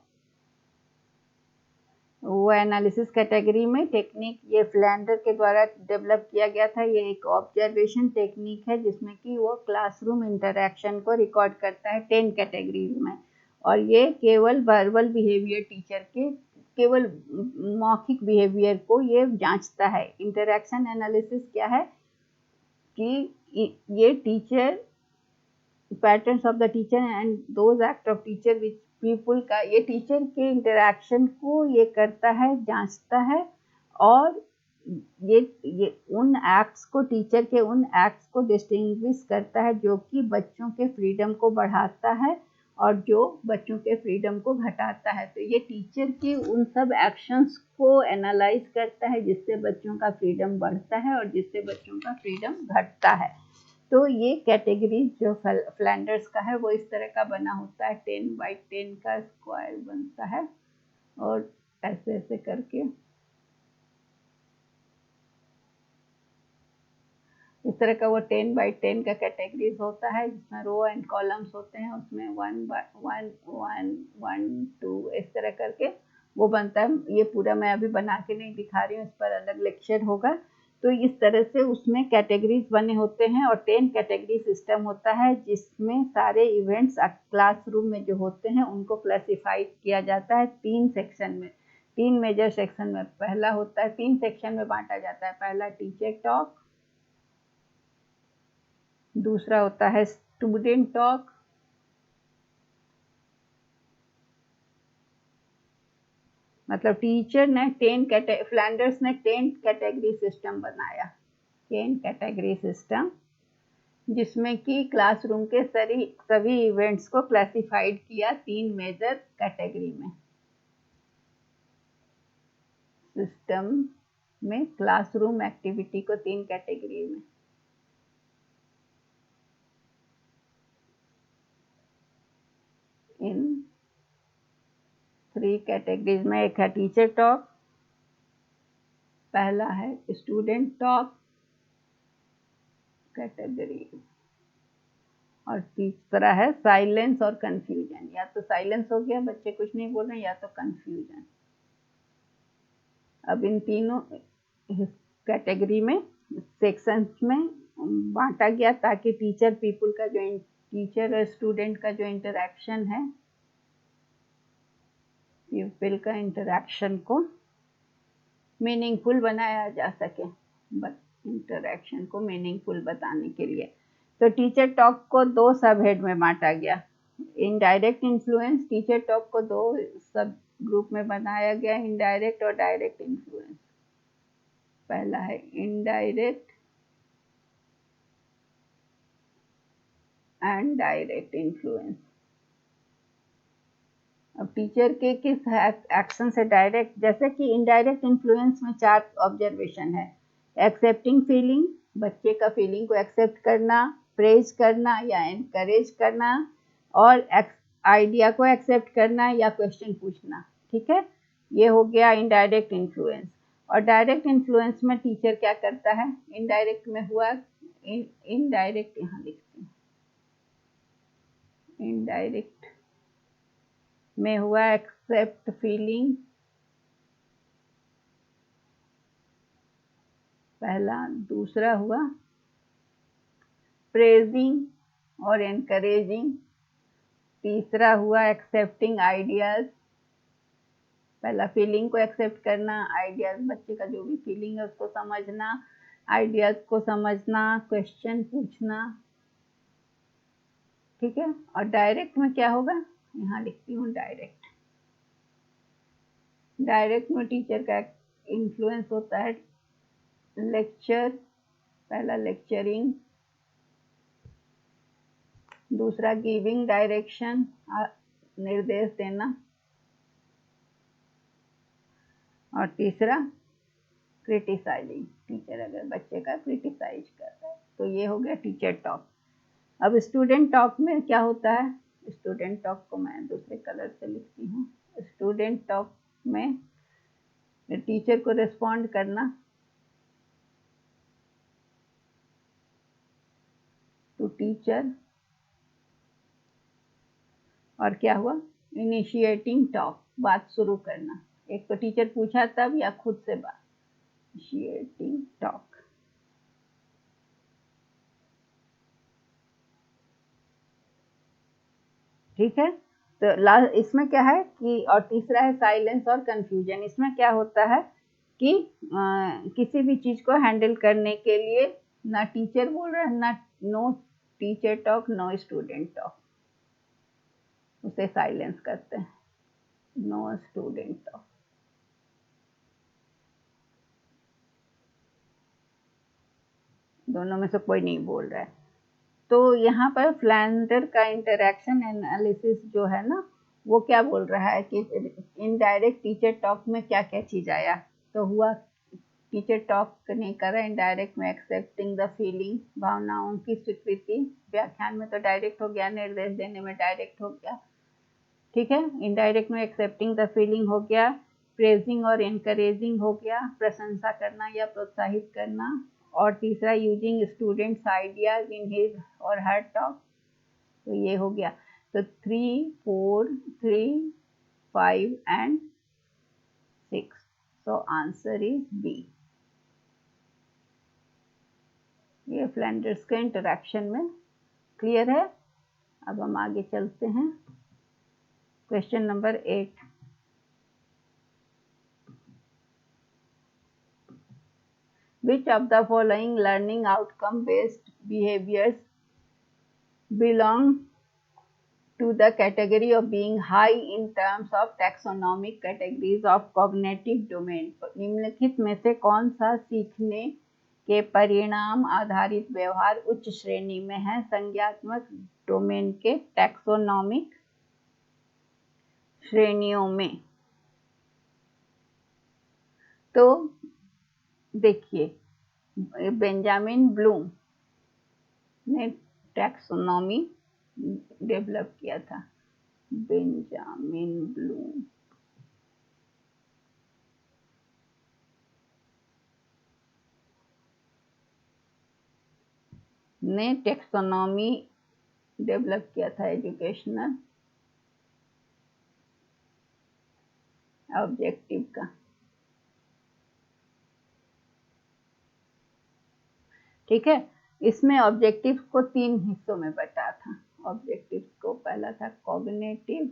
वो एनालिसिस कैटेगरी में टेक्निक ये फ्लैंडर के द्वारा डेवलप किया गया था। ये एक ऑब्जर्वेशन टेक्निक है जिसमें कि वो क्लासरूम इंटरैक्शन को रिकॉर्ड करता है 10 कैटेगरीज में। और ये केवल वर्बल बिहेवियर टीचर के केवल मौखिक बिहेवियर को ये जांचता है। इंटरैक्शन एनालिसिस क्या है कि ये teacher patterns of the teacher and those act of teacher which people का, ये टीचर के इंटरेक्शन को ये करता है, जांचता है, और ये उन एक्ट्स को, टीचर के उन एक्ट्स को डिस्टिंग्विश करता है जो कि बच्चों के फ्रीडम को बढ़ाता है और जो बच्चों के फ्रीडम को घटाता है। तो ये टीचर की उन सब एक्शंस को एनालाइज करता है जिससे बच्चों का फ्रीडम बढ़ता है और जिससे बच्चों का फ्रीडम घटता है। तो ये कैटेगरी जो फ्लैंडर्स का है वो इस तरह का बना होता है, 10x10 का स्क्वायर बनता है और ऐसे ऐसे करके इस तरह का वो 10x10 का कैटेगरीज होता है जिसमें रो एंड कॉलम्स होते हैं, उसमें 1 1 1 1 2 इस तरह करके वो बनता है। ये पूरा मैं अभी बना के नहीं दिखा रही हूँ, इस पर अलग लेक्चर होगा। तो इस तरह से उसमें कैटेगरीज बने होते हैं और 10 कैटेगरी सिस्टम होता है जिसमें सारे इवेंट्स क्लासरूम में जो होते हैं उनको क्लासिफाई किया जाता है 3 सेक्शन में, 3 मेजर सेक्शन में। पहला होता है, 3 सेक्शन में बांटा जाता है। पहला टीचर टॉक, दूसरा होता है स्टूडेंट टॉक, मतलब टीचर ने फ्लैंडर्स ने 10 कैटेगरी सिस्टम बनाया, 10 कैटेगरी सिस्टम जिसमें कि क्लासरूम के सभी इवेंट्स को क्लासिफाइड किया 3 मेजर कैटेगरी में। सिस्टम में क्लासरूम एक्टिविटी को 3 कैटेगरी में, इन 3 कैटेगरीज में। एक है टीचर टॉक, पहला है स्टूडेंट टॉक कैटेगरी, और तीसरा है साइलेंस और कंफ्यूजन। या तो साइलेंस हो गया, बच्चे कुछ नहीं बोल रहे, या तो कंफ्यूजन। अब इन तीनों कैटेगरी में सेक्शंस में बांटा गया ताकि टीचर और स्टूडेंट का जो इंटरेक्शन है, पीपल का इंटरेक्शन को मीनिंगफुल बनाया जा सके, इंटरेक्शन को मीनिंगफुल बताने के लिए। तो टीचर टॉक को 2 सब हेड में बांटा गया। इनडायरेक्ट इन्फ्लुएंस, टीचर टॉक को 2 सब ग्रुप में बनाया गया, इनडायरेक्ट और डायरेक्ट इन्फ्लुएंस। पहला है इनडायरेक्ट एंड डायरेक्ट इन्फ्लुएंस। अब टीचर के किस एक्शन से डायरेक्ट, जैसे कि इनडायरेक्ट इन्फ्लुएंस में 4 ऑब्जर्वेशन है। एक्सेप्टिंग फीलिंग, बच्चे का फीलिंग को एक्सेप्ट करना, प्रेज करना या एनकरेज करना, और आइडिया को एक्सेप्ट करना या क्वेश्चन पूछना। ठीक है, ये हो गया इनडायरेक्ट इन्फ्लुएंस। और डायरेक्ट इन्फ्लुएंस में टीचर क्या करता है, इनडायरेक्ट में हुआ, इनडायरेक्ट यहाँ लिखती हूँ, इनडायरेक्ट में हुआ एक्सेप्ट फीलिंग पहला, दूसरा हुआ प्रेजिंग और एनकरेजिंग, तीसरा हुआ एक्सेप्टिंग आइडियाज। पहला फीलिंग को एक्सेप्ट करना, आइडियाज, बच्चे का जो भी फीलिंग है उसको समझना, आइडियाज को समझना, क्वेश्चन पूछना। ठीक है, और डायरेक्ट में क्या होगा, यहाँ लिखती हूँ डायरेक्ट। डायरेक्ट में टीचर का इन्फ्लुएंस होता है लेक्चर, पहला लेक्चरिंग, दूसरा गिविंग डायरेक्शन, निर्देश देना, और तीसरा क्रिटिसाइजिंग, टीचर अगर बच्चे का क्रिटिसाइज कर रहा है। तो ये हो गया टीचर टॉक। अब स्टूडेंट टॉक में क्या होता है, स्टूडेंट टॉक को मैं दूसरे कलर से लिखती हूँ। स्टूडेंट टॉक में टीचर को रिस्पॉन्ड करना टू टीचर, और क्या हुआ, इनिशिएटिंग टॉक, बात शुरू करना, एक तो टीचर पूछा तब या खुद से बात, इनिशिएटिंग टॉक। ठीक है, तो इसमें क्या है कि, और तीसरा है साइलेंस और कंफ्यूजन। इसमें क्या होता है कि किसी भी चीज को हैंडल करने के लिए ना टीचर बोल रहा है, ना no teacher talk, no student talk, उसे साइलेंस करते हैं, नो स्टूडेंट टॉक। दोनों में से कोई नहीं बोल रहा है। तो यहाँ पर फ्लैंडर का इंटरैक्शन एनालिसिस जो है ना, वो क्या बोल रहा है कि इनडायरेक्ट टीचर टॉक में क्या क्या चीज आया। तो हुआ टीचर टॉक नहीं कर रहा, इनडायरेक्ट में एक्सेप्टिंग द फीलिंग, भावनाओं की स्वीकृति, व्याख्यान में तो डायरेक्ट हो गया, निर्देश देने में डायरेक्ट हो गया, ठीक है। इनडायरेक्ट में एक्सेप्टिंग द फीलिंग हो गया, प्रेजिंग और इनकरेजिंग हो गया, प्रशंसा करना या प्रोत्साहित करना, और तीसरा using students ideas in his और हर टॉक, तो ये हो गया। तो 3, 4, 3, 5 and 6, so answer is B. ये फ्लैंडर्स के इंटरैक्शन में क्लियर है। अब हम आगे चलते हैं, question number 8। Which of the following learning outcome based behaviors belong to the category of being high in terms of taxonomic categories of cognitive domain? निम्नलिखित में से कौन सा सीखने के परिणाम आधारित व्यवहार उच्च श्रेणी में है संज्ञात्मक डोमेन के टैक्सोनॉमिक श्रेणियों में? तो देखिए, बेंजामिन ब्लूम ने टैक्सोनॉमी डेवलप किया था। बेंजामिन ब्लूम ने टैक्सोनॉमी डेवलप किया था एजुकेशनल ऑब्जेक्टिव का, ठीक है। इसमें ऑब्जेक्टिव को 3 हिस्सों में बटा था। ऑब्जेक्टिव को पहला था कॉग्निटिव,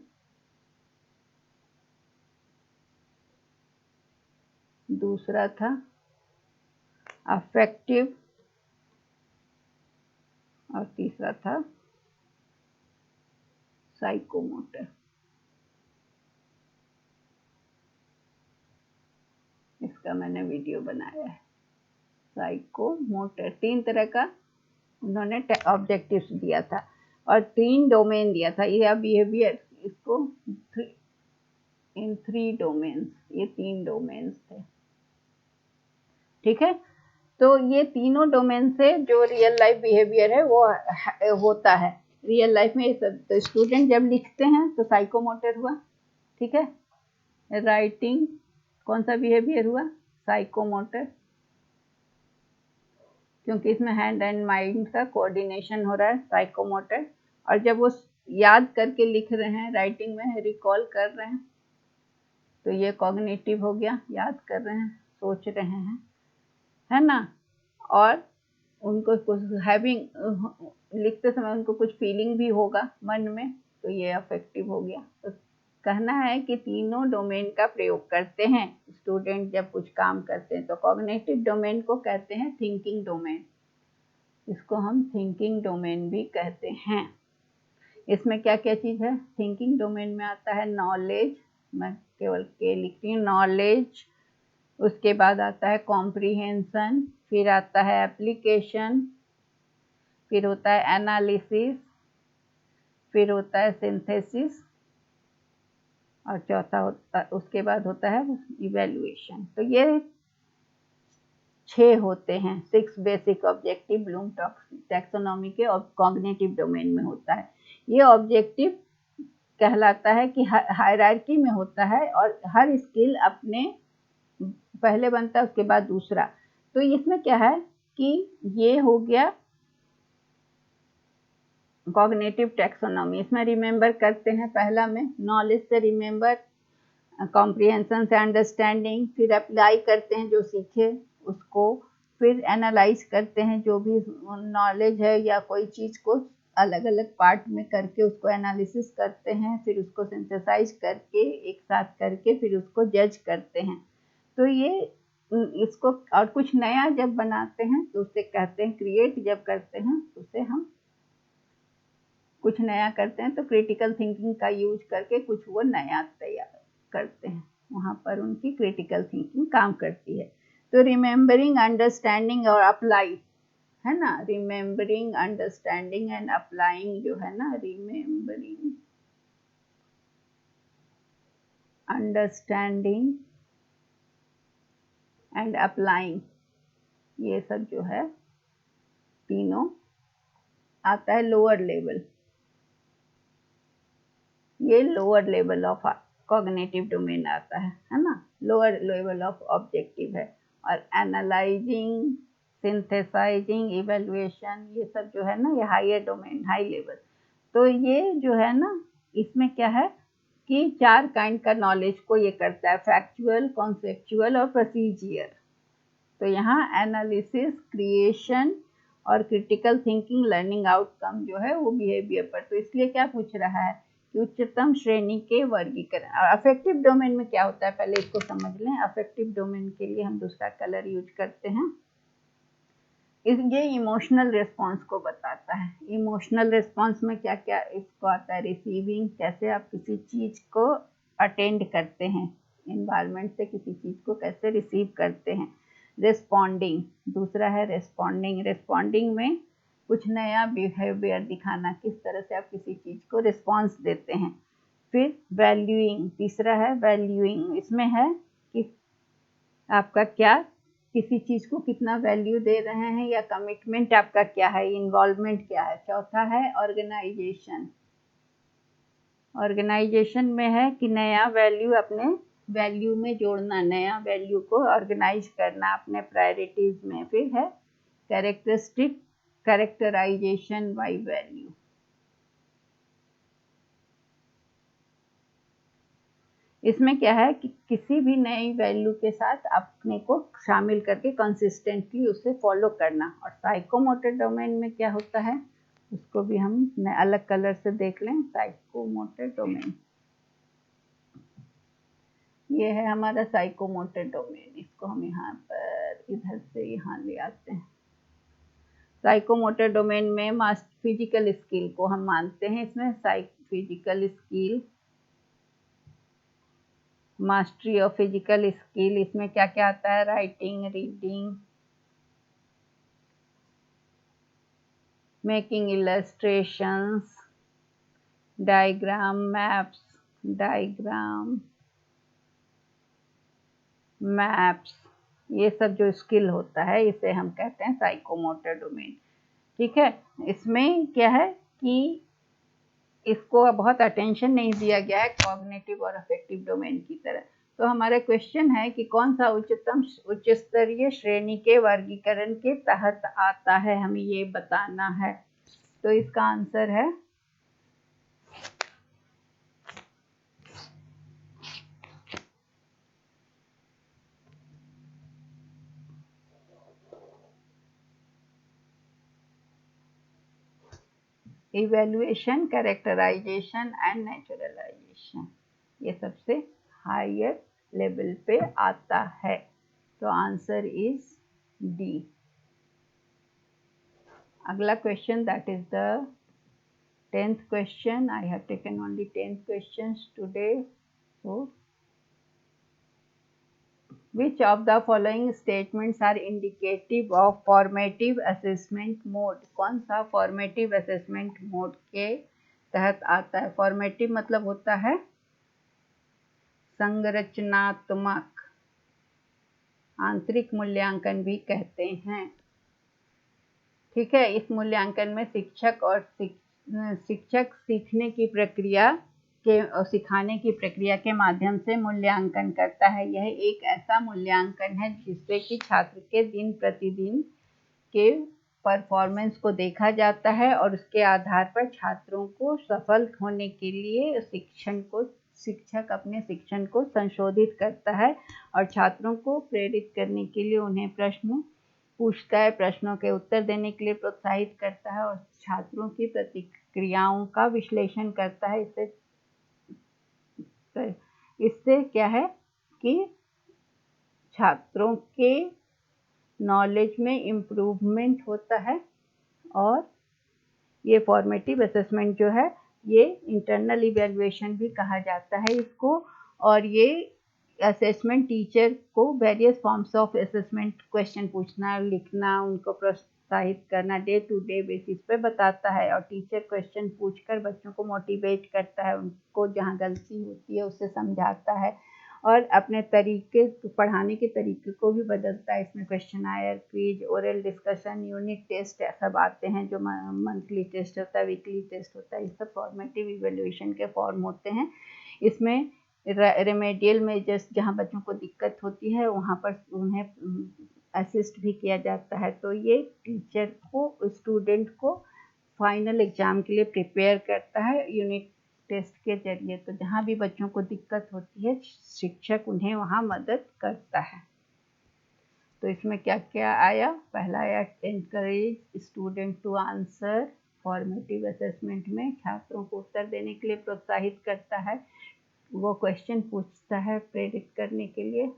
दूसरा था अफेक्टिव, और तीसरा था साइकोमोटर। इसका मैंने वीडियो बनाया है। साइकोमोटर 3 तरह का उन्होंने ऑब्जेक्टिव्स दिया था और 3 डोमेन दिया था। यह बिहेवियर, इसको इन 3 डोमेन्स, ये 3 डोमेन्स थे, ठीक है। तो ये तीनों डोमेन से जो रियल लाइफ बिहेवियर है वो होता है रियल लाइफ में। तो स्टूडेंट जब लिखते हैं तो साइकोमोटर हुआ, ठीक है। राइटिंग कौन सा बिहेवियर हुआ? साइकोमोटर, क्योंकि इसमें हैंड एंड माइंड का कोऑर्डिनेशन हो रहा है, साइकोमोटर। और जब वो याद करके लिख रहे हैं, राइटिंग में रिकॉल कर रहे हैं, तो ये कॉग्निटिव हो गया, याद कर रहे हैं, सोच रहे हैं, है ना। और उनको कुछ लिखते समय उनको कुछ फीलिंग भी होगा मन में, तो ये अफेक्टिव हो गया। तो कहना है कि तीनों डोमेन का प्रयोग करते हैं स्टूडेंट जब कुछ काम करते हैं। तो कॉग्निटिव डोमेन को कहते हैं थिंकिंग डोमेन, इसको हम थिंकिंग डोमेन भी कहते हैं। इसमें क्या क्या चीज़ है? थिंकिंग डोमेन में आता है नॉलेज, मैं केवल के लिखती हूँ, नॉलेज। उसके बाद आता है कॉम्प्रिहेंशन, फिर आता है एप्लीकेशन, फिर होता है एनालिसिस, फिर होता है सिंथेसिस, और चौथा उसके बाद होता है इवैल्यूएशन। तो ये 6 होते हैं, 6 बेसिक ऑब्जेक्टिव ब्लूम टैक्सोनॉमी के और कॉग्निटिव डोमेन में होता है। ये ऑब्जेक्टिव कहलाता है कि हायरार्की में होता है और हर स्किल अपने पहले बनता है, उसके बाद दूसरा। तो इसमें क्या है कि ये हो गया कॉग्निटिव टैक्सोनॉमी। इसमें रिमेंबर करते हैं, पहला में नॉलेज से रिमेंबर, कॉम्प्रिहेंशन से अंडरस्टैंडिंग, फिर अप्लाई करते हैं जो सीखे उसको, फिर एनालाइज करते हैं जो भी नॉलेज है या कोई चीज़ को अलग अलग पार्ट में करके उसको एनालिसिस करते हैं, फिर उसको सिंथेसाइज करके एक साथ करके फिर उसको जज करते हैं। तो ये इसको, और कुछ नया जब बनाते हैं तो उसे कहते हैं क्रिएट, जब करते हैं तो उसे हम कुछ नया करते हैं तो क्रिटिकल थिंकिंग का यूज करके कुछ वो नया तैयार करते हैं, वहाँ पर उनकी क्रिटिकल थिंकिंग काम करती है। तो रिमेम्बरिंग, अंडरस्टैंडिंग और अप्लाई है ना, रिमेम्बरिंग, अंडरस्टैंडिंग एंड अप्लाइंग जो है ना, रिमेम्बरिंग, अंडरस्टैंडिंग एंड अप्लाइंग, ये सब जो है तीनों आता है लोअर लेवल। ये lower level of cognitive domain आता है ना, लोअर लेवल ऑफ ऑब्जेक्टिव है। और एनालाइजिंग, सिंथेसाइजिंग, इवेल्युएशन, ये सब जो है ना ये हायर डोमेन, हाई लेवल। तो ये जो है ना इसमें क्या है कि 4 काइंड का नॉलेज को ये करता है, फैक्चुअल, कॉन्सेप्चुअल और प्रोसीजियर। तो यहाँ एनालिसिस, क्रिएशन और क्रिटिकल थिंकिंग, लर्निंग आउटकम जो है वो बिहेवियर पर। तो इसलिए क्या पूछ रहा है कि उच्चतम श्रेणी के वर्गीकरण। और अफेक्टिव डोमेन में क्या होता है पहले इसको समझ लें। अफेक्टिव डोमेन के लिए हम दूसरा कलर यूज करते हैं। ये इमोशनल रिस्पॉन्स को बताता है। इमोशनल रिस्पॉन्स में क्या क्या इसको आता है, रिसीविंग, कैसे आप किसी चीज़ को अटेंड करते हैं, इन्वायरमेंट से किसी चीज़ को कैसे रिसीव करते हैं। रिस्पॉन्डिंग, दूसरा है रिस्पॉन्डिंग। रिस्पॉन्डिंग में कुछ नया बिहेवियर दिखाना, किस तरह से आप किसी चीज़ को रिस्पॉन्स देते हैं। फिर वैल्यूइंग, तीसरा है वैल्यूइंग, इसमें है कि आपका क्या, किसी चीज़ को कितना वैल्यू दे रहे हैं या कमिटमेंट आपका क्या है, इन्वॉल्वमेंट क्या है। चौथा है ऑर्गेनाइजेशन। ऑर्गेनाइजेशन में है कि नया वैल्यू अपने वैल्यू में जोड़ना, नया वैल्यू को ऑर्गेनाइज करना अपने प्रायोरिटीज में। फिर है कैरेक्टरिस्टिक, कैरेक्टराइजेशन बाय वैल्यू। इसमें क्या है कि किसी भी नई वैल्यू के साथ अपने को शामिल करके कंसिस्टेंटली उसे फॉलो करना। और साइकोमोटर डोमेन में क्या होता है उसको भी हम अलग कलर से देख लें। साइकोमोटर डोमेन, ये है हमारा साइकोमोटर डोमेन। इसको हम यहाँ पर इधर से यहाँ ले आते हैं। साइकोमोटर डोमेन में फिजिकल स्किल को हम मानते हैं इसमें। Physical skill, mastery of physical skill, इसमें क्या क्या आता है, writing, reading, making illustrations, diagram, maps, ये सब जो स्किल होता है इसे हम कहते हैं साइकोमोटर डोमेन। ठीक है, इसमें क्या है कि इसको बहुत अटेंशन नहीं दिया गया है कॉग्निटिव और अफेक्टिव डोमेन की तरह। तो हमारा क्वेश्चन है कि कौन सा उच्च स्तरीय श्रेणी के वर्गीकरण के तहत आता है, हमें ये बताना है। तो इसका आंसर है इवैल्यूएशन, कैरेक्टराइजेशन एंड नेचुरलाइजेशन। ये सबसे हायर लेवल पे आता है। तो आंसर इज डी। अगला question, that is the 10th question. I have taken only 10 questions today. So which of the following statements are indicative of formative assessment mode? कौन सा formative assessment mode के तहत आता है? formative मतलब होता है संरचनात्मक, आंतरिक मूल्यांकन भी कहते हैं। ठीक है, इस मूल्यांकन में शिक्षक सीखने की प्रक्रिया के और सिखाने की प्रक्रिया के माध्यम से मूल्यांकन करता है। यह एक ऐसा मूल्यांकन है जिससे कि छात्र के दिन प्रतिदिन के परफॉर्मेंस को देखा जाता है और उसके आधार पर छात्रों को सफल होने के लिए शिक्षक अपने शिक्षण को संशोधित करता है और छात्रों को प्रेरित करने के लिए उन्हें प्रश्न पूछता है, प्रश्नों के उत्तर देने के लिए प्रोत्साहित करता है और छात्रों की प्रतिक्रियाओं का विश्लेषण करता है। इससे क्या है कि छात्रों के नॉलेज में इम्प्रूवमेंट होता है और ये फॉर्मेटिव असेसमेंट जो है ये इंटरनल इवेल्युएशन भी कहा जाता है इसको, और ये असेसमेंट टीचर को various forms of assessment question पूछना, लिखना, उनको प्रोत्साहित करना डे टू डे बेसिस पे बताता है, और टीचर क्वेश्चन पूछकर बच्चों को मोटिवेट करता है, उनको जहाँ गलती होती है उसे समझाता है, और अपने तरीके, पढ़ाने के तरीके को भी बदलता है। इसमें questionnaire, quiz, oral discussion, unit test सब आते हैं, जो मंथली टेस्ट होता है, वीकली टेस्ट होता है, ये सब फॉर्मेटिव इवेल्युएशन के फॉर्म होते हैं। इसमें रेमेडियल मेजर्स, जहाँ बच्चों को दिक्कत होती है वहाँ पर उन्हें असिस्ट भी किया जाता है। तो ये टीचर को, स्टूडेंट को फाइनल एग्जाम के लिए प्रिपेयर करता है यूनिट टेस्ट के जरिए। तो जहाँ भी बच्चों को दिक्कत होती है शिक्षक उन्हें वहाँ मदद करता है। तो इसमें क्या क्या आया? पहला आया encourage student to answer. Formative assessment में छात्रों को उत्तर देने के लिए प्रोत्साहित करता है, वो क्वेश्चन पूछता है प्रेडिक्ट करने के लिए।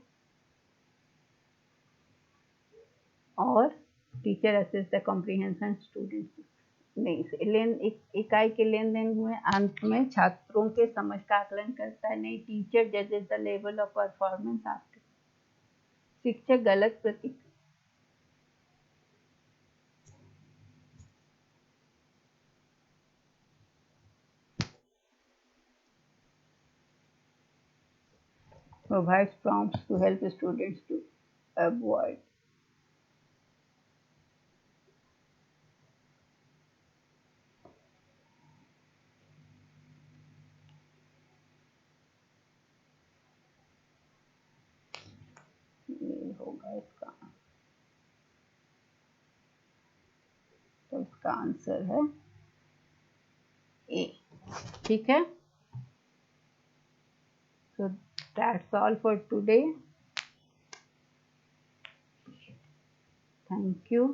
और teacher assess the comprehension students, नहीं, इकाई के लेन देन में अंत में छात्रों के समझ का आकलन करता है। नहीं, टीचर जजेस the level of performance after. शिक्षक गलत प्रति provides prompts to help students to avoid। ये होगा इसका, तो इसका आंसर है ए। ठीक है, so that's all for today, thank you।